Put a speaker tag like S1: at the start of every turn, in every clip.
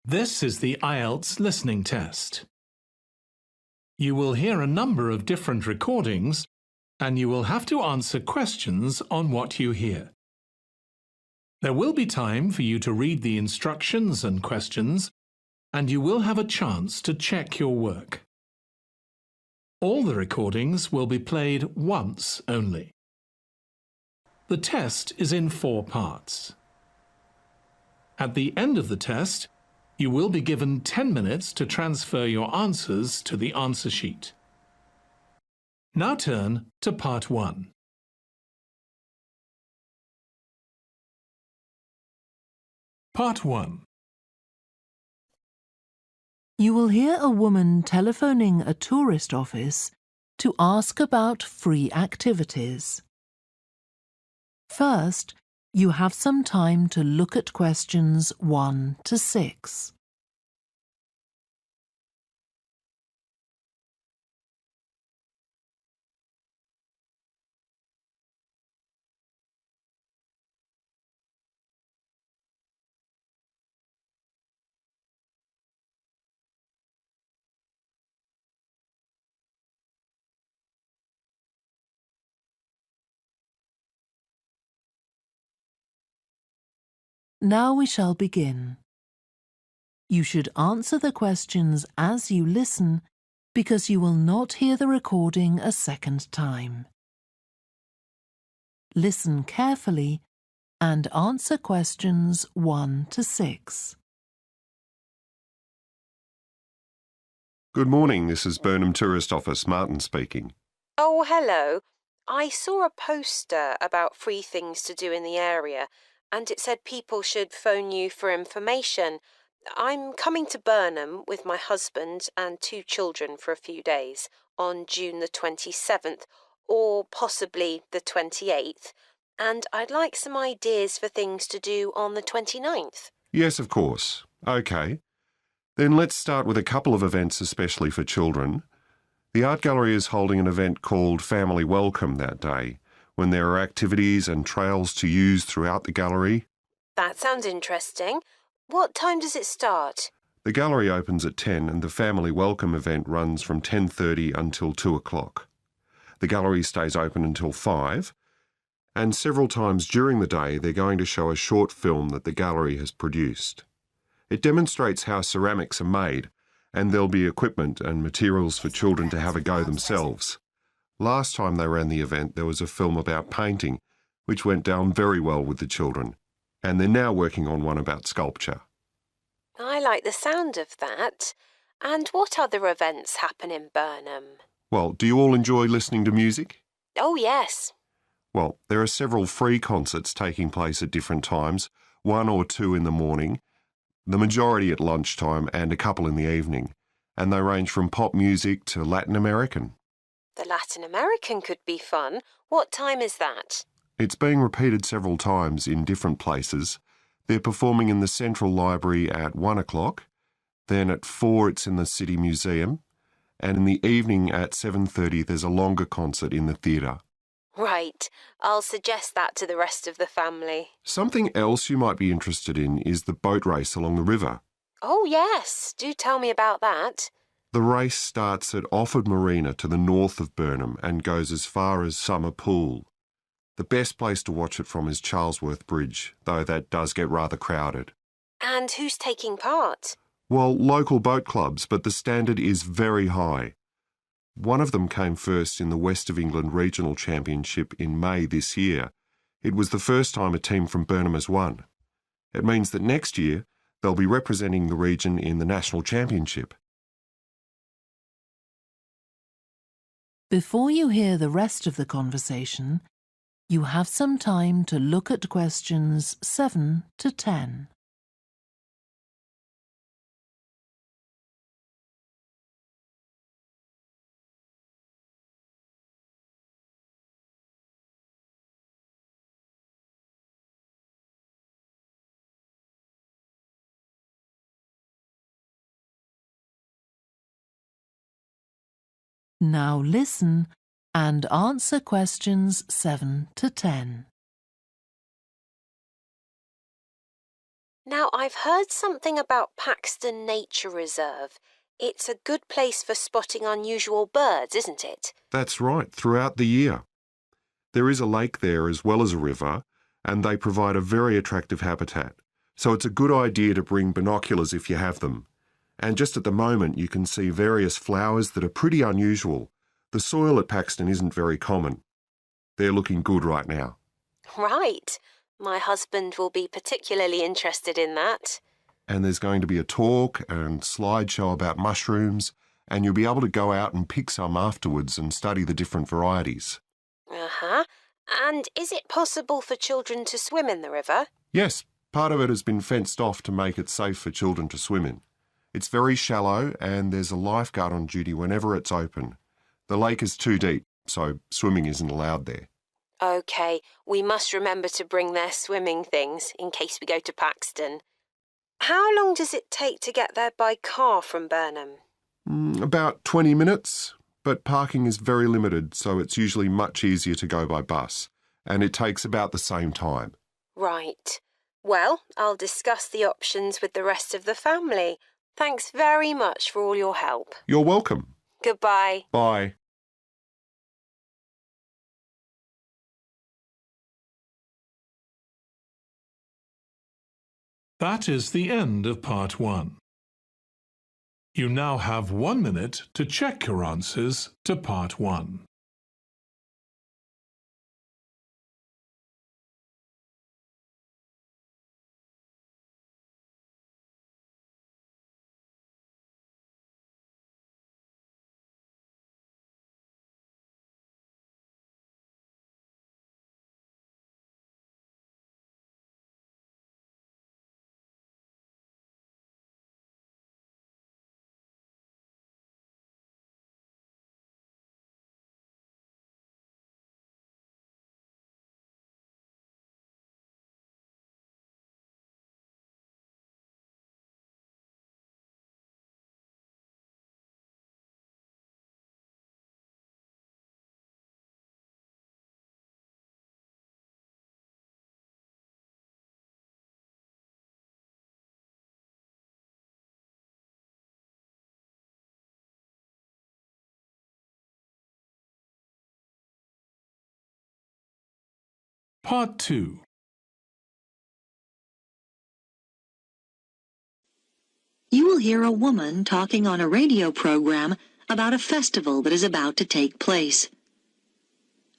S1: This is the IELTS listening test. You will hear a number of different recordings and you will have to answer questions on what you hear. There will be time for you to read the instructions and questions, and you will have a chance to check your work. All the recordings will be played once only. The test is in 4 parts. At the end of the test, you will be given 10 minutes to transfer your answers to the answer sheet. Now turn to Part 1. Part 1.
S2: You will hear a woman telephoning a tourist office to ask about free activities. First, you have some time to look at questions 1 to 6. Now we shall begin. You should answer the questions as you listen because you will not hear the recording a second time. Listen carefully and answer questions 1 to 6.
S3: Good morning, this is Burnham Tourist Office, Martin speaking.
S4: Oh, hello. I saw a poster about free things to do in the area, and it said people should phone you for information. I'm coming to Burnham with my husband and 2 children for a few days on June the 27th, or possibly the 28th, and I'd like some ideas for things to do on the 29th.
S3: Yes, of course. OK. Then let's start with a couple of events especially for children. The art gallery is holding an event called Family Welcome that day, when there are activities and trails to use throughout the gallery.
S4: That sounds interesting. What time does it start?
S3: The gallery opens at 10 and the Family Welcome event runs from 10:30 until 2 o'clock. The gallery stays open until 5, and several times during the day they're going to show a short film that the gallery has produced. It demonstrates how ceramics are made, and there'll be equipment and materials for children to have a go themselves. Last time they ran the event, there was a film about painting, which went down very well with the children, and they're now working on one about sculpture.
S4: I like the sound of that. And what other events happen in Burnham?
S3: Well, do you all enjoy listening to music?
S4: Oh, yes.
S3: Well, there are several free concerts taking place at different times, 1 or 2 in the morning, the majority at lunchtime and a couple in the evening, and they range from pop music to Latin American.
S4: The Latin American could be fun. What time is that?
S3: It's being repeated several times in different places. They're performing in the Central Library at 1 o'clock, then at 4 it's in the City Museum, and in the evening at 7:30 there's a longer concert in the theatre.
S4: Right. I'll suggest that to the rest of the family.
S3: Something else you might be interested in is the boat race along the river.
S4: Oh, yes. Do tell me about that.
S3: The race starts at Offord Marina to the north of Burnham and goes as far as Summer Pool. The best place to watch it from is Charlesworth Bridge, though that does get rather crowded.
S4: And who's taking part?
S3: Well, local boat clubs, but the standard is very high. One of them came first in the West of England Regional Championship in May this year. It was the first time a team from Burnham has won. It means that next year they'll be representing the region in the National Championship.
S2: Before you hear the rest of the conversation, you have some time to look at questions 7 to 10. Now listen and answer questions 7 to 10.
S4: Now, I've heard something about Paxton Nature Reserve. It's a good place for spotting unusual birds, isn't it?
S3: That's right, throughout the year. There is a lake there as well as a river, and they provide a very attractive habitat. So it's a good idea to bring binoculars if you have them. And just at the moment, you can see various flowers that are pretty unusual. The soil at Paxton isn't very common. They're looking good right now.
S4: Right. My husband will be particularly interested in that.
S3: And there's going to be a talk and slideshow about mushrooms, and you'll be able to go out and pick some afterwards and study the different varieties.
S4: Uh-huh. And is it possible for children to swim in the river?
S3: Yes, part of it has been fenced off to make it safe for children to swim in. It's very shallow and there's a lifeguard on duty whenever it's open. The lake is too deep, so swimming isn't allowed there.
S4: OK, we must remember to bring their swimming things in case we go to Paxton. How long does it take to get there by car from Burnham?
S3: About 20 minutes, but parking is very limited, so it's usually much easier to go by bus, and it takes about the same time.
S4: Right. Well, I'll discuss the options with the rest of the family. Thanks very much for all your help.
S3: You're welcome.
S4: Goodbye.
S3: Bye.
S1: That is the end of part 1. You now have 1 minute to check your answers to part 1. Part 2.
S5: You will hear a woman talking on a radio program about a festival that is about to take place.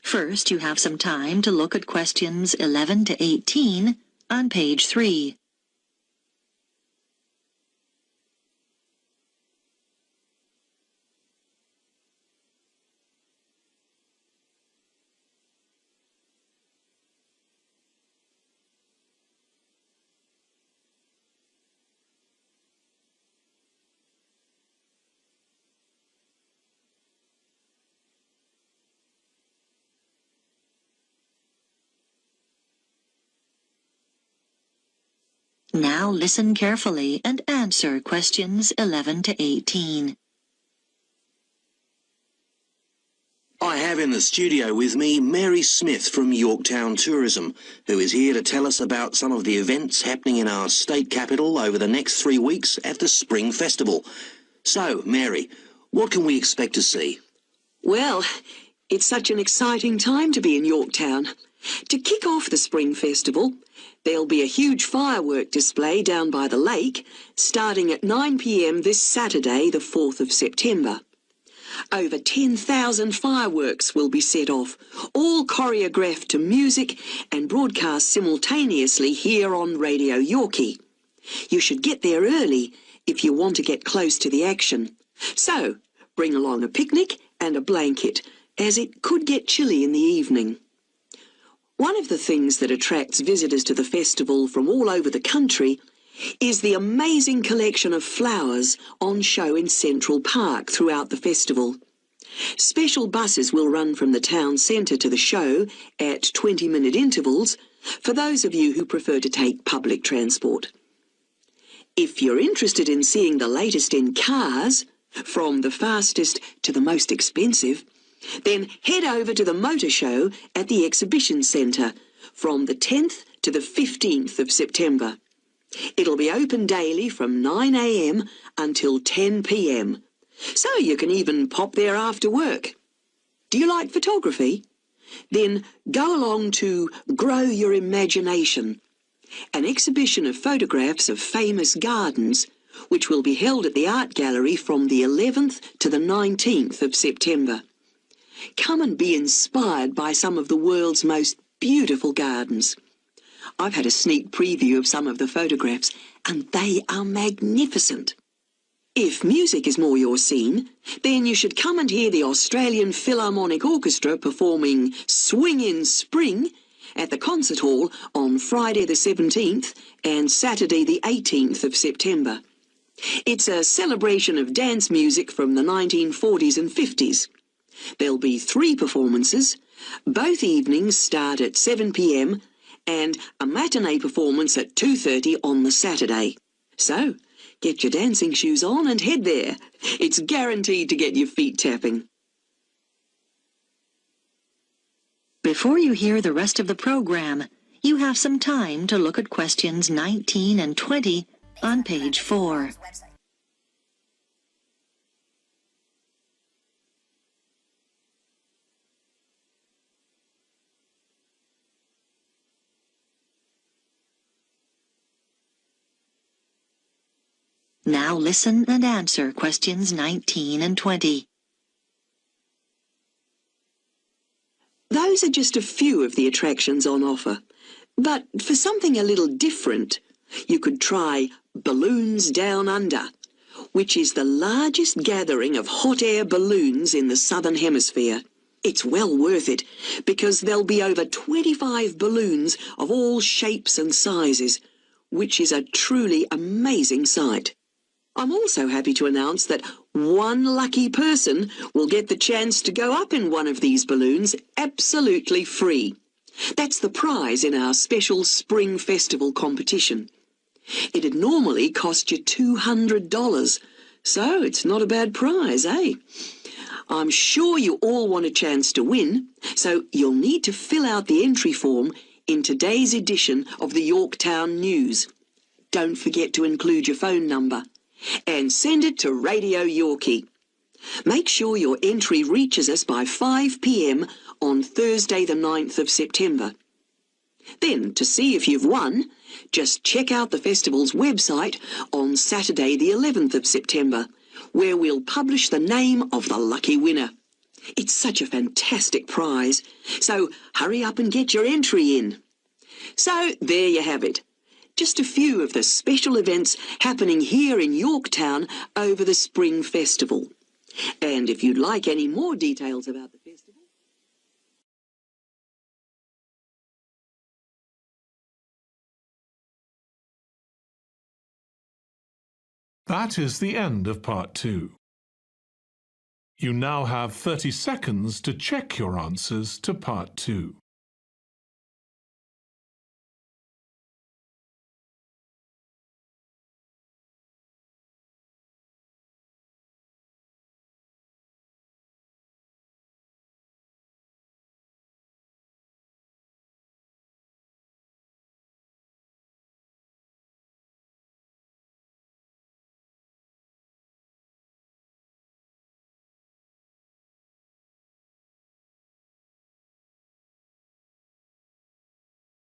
S5: First, you have some time to look at questions 11 to 18 on page 3. Now listen carefully and answer questions 11 to 18.
S6: I have in the studio with me Mary Smith from Yorktown Tourism, who is here to tell us about some of the events happening in our state capital over the next 3 weeks at the Spring Festival. So, Mary, what can we expect to see?
S7: Well, it's such an exciting time to be in Yorktown. To kick off the Spring Festival, there'll be a huge firework display down by the lake, starting at 9 p.m. this Saturday, the 4th of September. Over 10,000 fireworks will be set off, all choreographed to music and broadcast simultaneously here on Radio Yorkie. You should get there early if you want to get close to the action. So, bring along a picnic and a blanket, as it could get chilly in the evening. One of the things that attracts visitors to the festival from all over the country is the amazing collection of flowers on show in Central Park throughout the festival. Special buses will run from the town centre to the show at 20-minute intervals for those of you who prefer to take public transport. If you're interested in seeing the latest in cars, from the fastest to the most expensive, then head over to the motor show at the exhibition centre from the 10th to the 15th of September. It'll be open daily from 9 a.m. until 10 p.m. So you can even pop there after work. Do you like photography? Then go along to Grow Your Imagination, an exhibition of photographs of famous gardens, which will be held at the Art Gallery from the 11th to the 19th of September. Come and be inspired by some of the world's most beautiful gardens. I've had a sneak preview of some of the photographs, and they are magnificent. If music is more your scene, then you should come and hear the Australian Philharmonic Orchestra performing Swing in Spring at the Concert Hall on Friday the 17th and Saturday the 18th of September. It's a celebration of dance music from the 1940s and 50s. There'll be 3 performances. Both evenings start at 7 p.m. and a matinee performance at 2:30 on the Saturday. So, get your dancing shoes on and head there. It's guaranteed to get your feet tapping.
S5: Before you hear the rest of the program, you have some time to look at questions 19 and 20 on page 4. Now listen and answer questions 19 and 20.
S7: Those are just a few of the attractions on offer. But for something a little different, you could try Balloons Down Under, which is the largest gathering of hot air balloons in the Southern Hemisphere. It's well worth it, because there'll be over 25 balloons of all shapes and sizes, which is a truly amazing sight. I'm also happy to announce that one lucky person will get the chance to go up in one of these balloons absolutely free. That's the prize in our special Spring Festival competition. It'd normally cost you $200, so it's not a bad prize, eh? I'm sure you all want a chance to win, so you'll need to fill out the entry form in today's edition of the Yorktown News. Don't forget to include your phone number. And send it to Radio Yorkie. Make sure your entry reaches us by 5 p.m. on Thursday the 9th of September. Then, to see if you've won, just check out the festival's website on Saturday the 11th of September, where we'll publish the name of the lucky winner. It's such a fantastic prize, so hurry up and get your entry in. So, there you have it. Just a few of the special events happening here in Yorktown over the Spring Festival. And if you'd like any more details about the festival...
S1: That is the end of part 2. You now have 30 seconds to check your answers to part 2.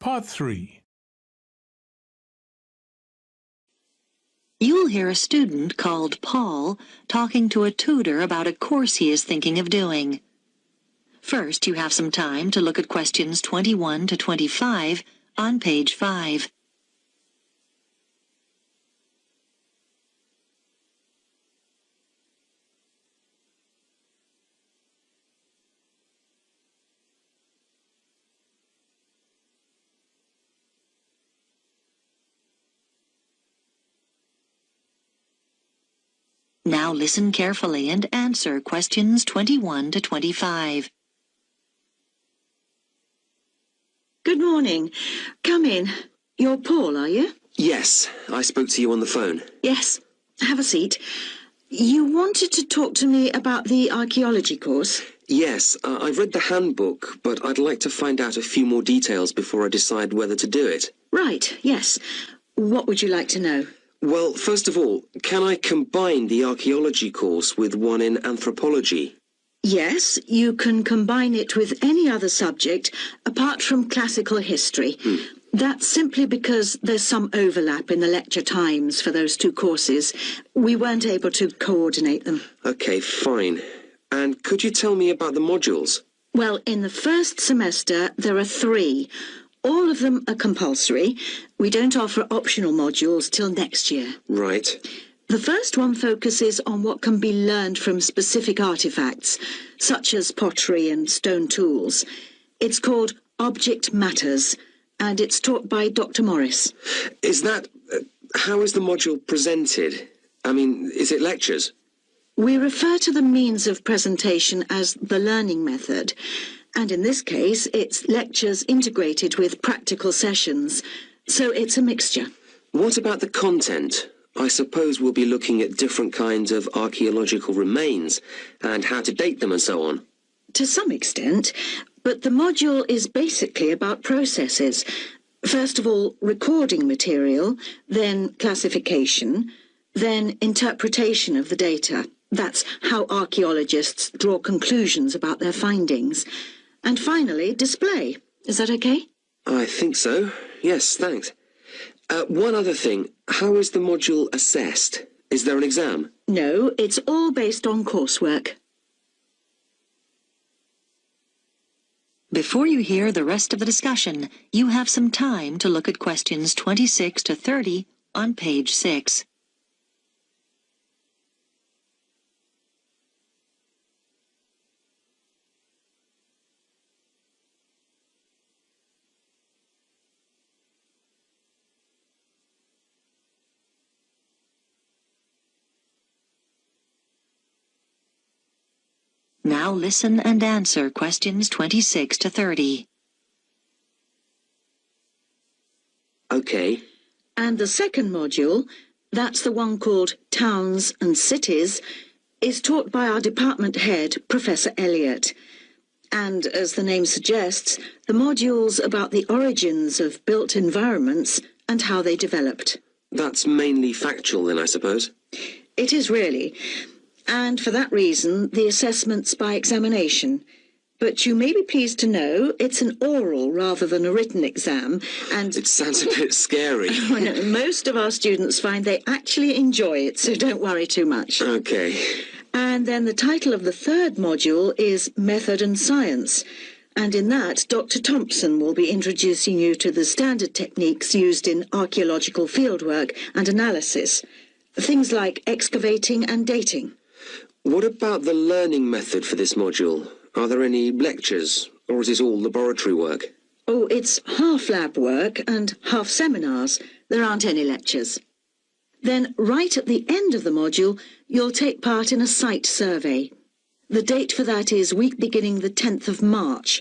S1: Part 3.
S5: You'll hear a student called Paul talking to a tutor about a course he is thinking of doing. First, you have some time to look at questions 21 to 25 on page 5. Now listen carefully and answer questions 21 to 25.
S8: Good morning. Come in. You're Paul, are you?
S9: Yes, I spoke to you on the phone.
S8: Yes. Have a seat. You wanted to talk to me about the archaeology course?
S9: Yes, I've read the handbook, but I'd like to find out a few more details before I decide whether to do it.
S8: Right, yes. What would you like to know?
S9: Well, first of all, can I combine the archaeology course with one in anthropology?
S8: Yes, you can combine it with any other subject apart from classical history. That's simply because there's some overlap in the lecture times for those two courses. We weren't able to coordinate them.
S9: Okay, fine. And could you tell me about the modules?
S8: Well, in the first semester, there are 3. All of them are compulsory. We don't offer optional modules till next year.
S9: Right.
S8: The first one focuses on what can be learned from specific artifacts, such as pottery and stone tools. It's called Object Matters, and it's taught by Dr. Morris.
S9: Is that... how is the module presented? I mean, is it lectures?
S8: We refer to the means of presentation as the learning method, and in this case, it's lectures integrated with practical sessions, so it's a mixture.
S9: What about the content? I suppose we'll be looking at different kinds of archaeological remains and how to date them and so on.
S8: To some extent, but the module is basically about processes. First of all, recording material, then classification, then interpretation of the data. That's how archaeologists draw conclusions about their findings. And finally, display. Is that okay?
S9: I think so. Yes, thanks. One other thing. How is the module assessed? Is there an exam?
S8: No, it's all based on coursework.
S5: Before you hear the rest of the discussion, you have some time to look at questions 26 to 30 on page 6. Now listen and answer questions 26 to 30.
S9: Okay.
S8: And the second module, that's the one called Towns and Cities, is taught by our department head, Professor Elliott. And as the name suggests, the module's about the origins of built environments and how they developed.
S9: That's mainly factual then, I suppose.
S8: It is really. And for that reason, the assessment's by examination. But you may be pleased to know it's an oral rather than a written exam, and...
S9: It sounds a bit scary.
S8: Oh, no, most of our students find they actually enjoy it, so don't worry too much.
S9: Okay.
S8: And then the title of the third module is Method and Science. And in that, Dr. Thompson will be introducing you to the standard techniques used in archaeological fieldwork and analysis. Things like excavating and dating.
S9: What about the learning method for this module? Are there any lectures, or is it all laboratory work?
S8: Oh, it's half lab work and half seminars. There aren't any lectures. Then, right at the end of the module, you'll take part in a site survey. The date for that is week beginning the 10th of March,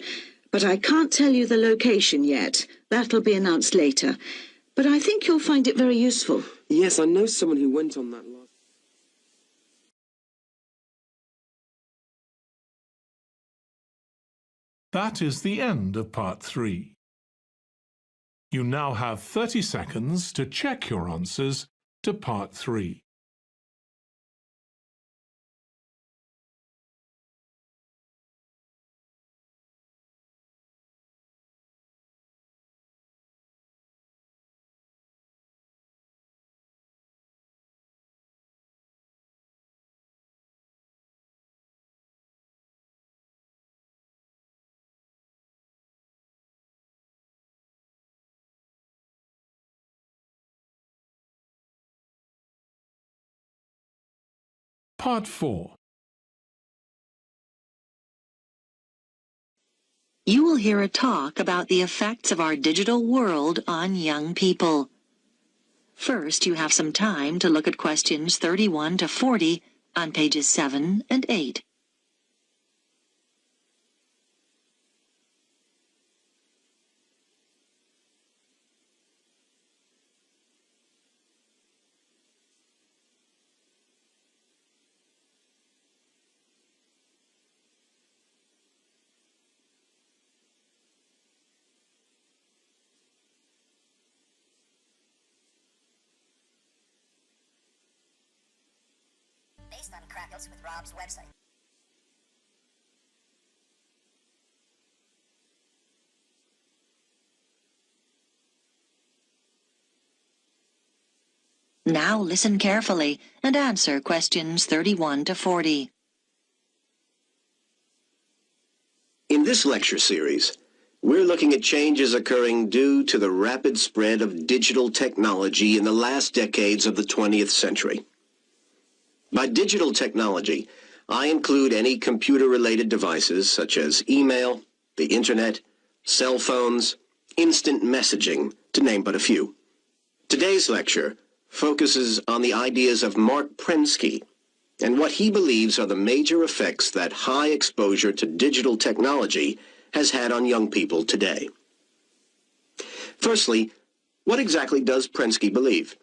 S8: but I can't tell you the location yet. That'll be announced later. But I think you'll find it very useful.
S9: Yes, I know someone who went on that last...
S1: That is the end of part 3. You now have 30 seconds to check your answers to part 3. Part 4.
S5: You will hear a talk about the effects of our digital world on young people. First, you have some time to look at questions 31 to 40 on pages 7 and 8.
S10: IELTS with Rob's website.
S5: Now listen carefully and answer questions 31 to 40.
S11: In this lecture series, we're looking at changes occurring due to the rapid spread of digital technology in the last decades of the 20th century. By digital technology, I include any computer-related devices such as email, the internet, cell phones, instant messaging, to name but a few. Today's lecture focuses on the ideas of Mark Prensky and what he believes are the major effects that high exposure to digital technology has had on young people today. Firstly, what exactly does Prensky believe?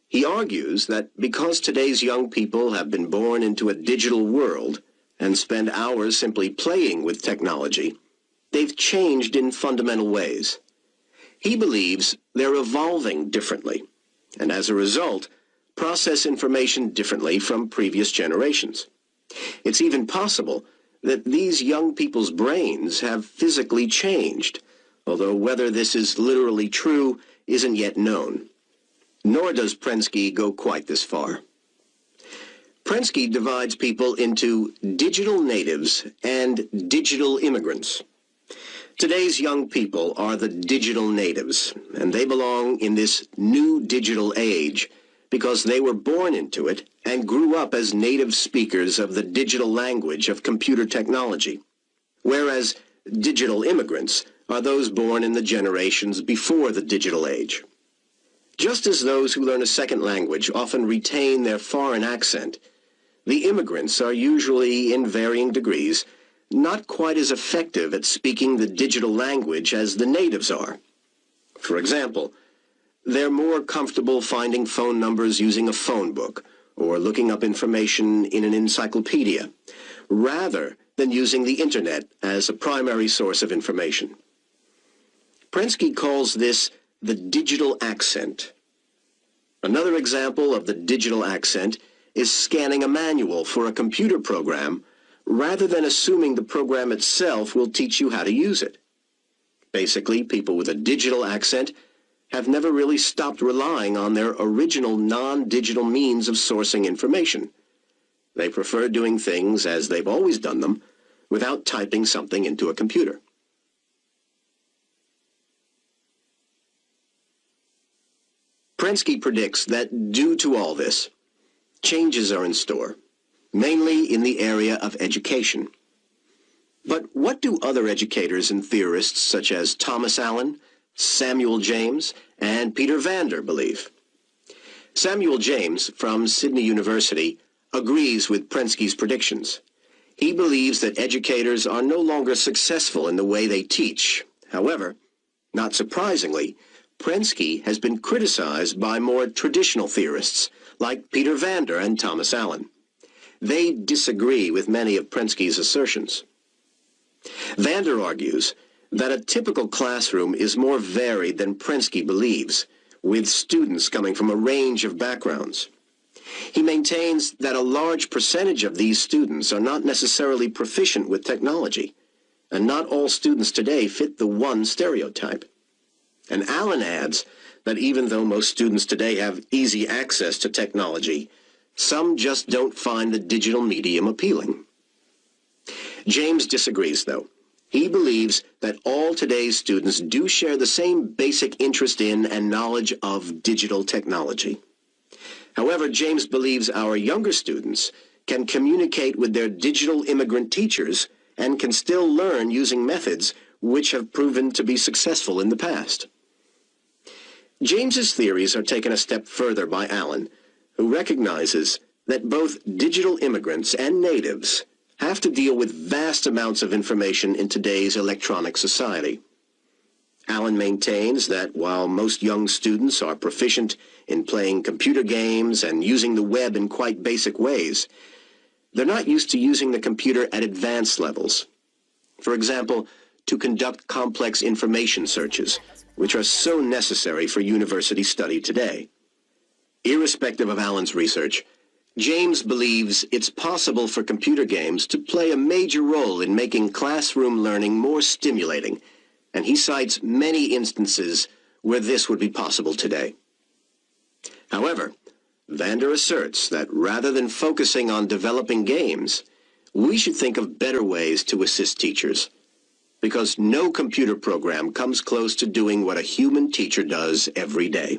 S11: He argues that because today's young people have been born into a digital world and spend hours simply playing with technology, they've changed in fundamental ways. He believes they're evolving differently, and as a result, process information differently from previous generations. It's even possible that these young people's brains have physically changed, although whether this is literally true isn't yet known. Nor does Prensky go quite this far. Prensky divides people into digital natives and digital immigrants. Today's young people are the digital natives, and they belong in this new digital age because they were born into it and grew up as native speakers of the digital language of computer technology, whereas digital immigrants are those born in the generations before the digital age. Just as those who learn a second language often retain their foreign accent, the immigrants are usually, in varying degrees, not quite as effective at speaking the digital language as the natives are. For example, they're more comfortable finding phone numbers using a phone book or looking up information in an encyclopedia, rather than using the internet as a primary source of information. Prensky calls this the digital accent. Another example of the digital accent is scanning a manual for a computer program rather than assuming the program itself will teach you how to use it. Basically, people with a digital accent have never really stopped relying on their original non-digital means of sourcing information. They prefer doing things as they've always done them without typing something into a computer. Prensky predicts that due to all this, changes are in store, mainly in the area of education. But what do other educators and theorists such as Thomas Allen, Samuel James, and Peter Vander believe? Samuel James, from Sydney University, agrees with Prensky's predictions. He believes that educators are no longer successful in the way they teach. However, not surprisingly, Prensky has been criticized by more traditional theorists like Peter Vander and Thomas Allen. They disagree with many of Prensky's assertions. Vander argues that a typical classroom is more varied than Prensky believes, with students coming from a range of backgrounds. He maintains that a large percentage of these students are not necessarily proficient with technology, and not all students today fit the one stereotype. And Allen adds that even though most students today have easy access to technology, some just don't find the digital medium appealing. James disagrees, though. He believes that all today's students do share the same basic interest in and knowledge of digital technology. However, James believes our younger students can communicate with their digital immigrant teachers and can still learn using methods which have proven to be successful in the past. James's theories are taken a step further by Allen, who recognizes that both digital immigrants and natives have to deal with vast amounts of information in today's electronic society. Allen maintains that while most young students are proficient in playing computer games and using the web in quite basic ways, they're not used to using the computer at advanced levels. For example, to conduct complex information searches, which are so necessary for university study today. Irrespective of Allen's research, James believes it's possible for computer games to play a major role in making classroom learning more stimulating, and he cites many instances where this would be possible today. However, Vander asserts that rather than focusing on developing games, we should think of better ways to assist teachers, because no computer program comes close to doing what a human teacher does every day.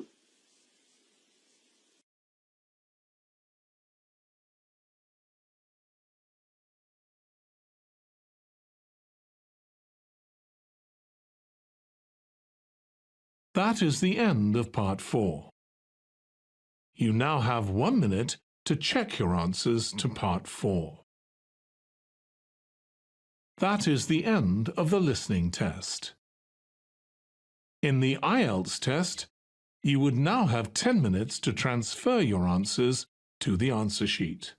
S1: That is the end of Part 4. You now have 1 minute to check your answers to Part 4. That is the end of the listening test. In the IELTS test, you would now have 10 minutes to transfer your answers to the answer sheet.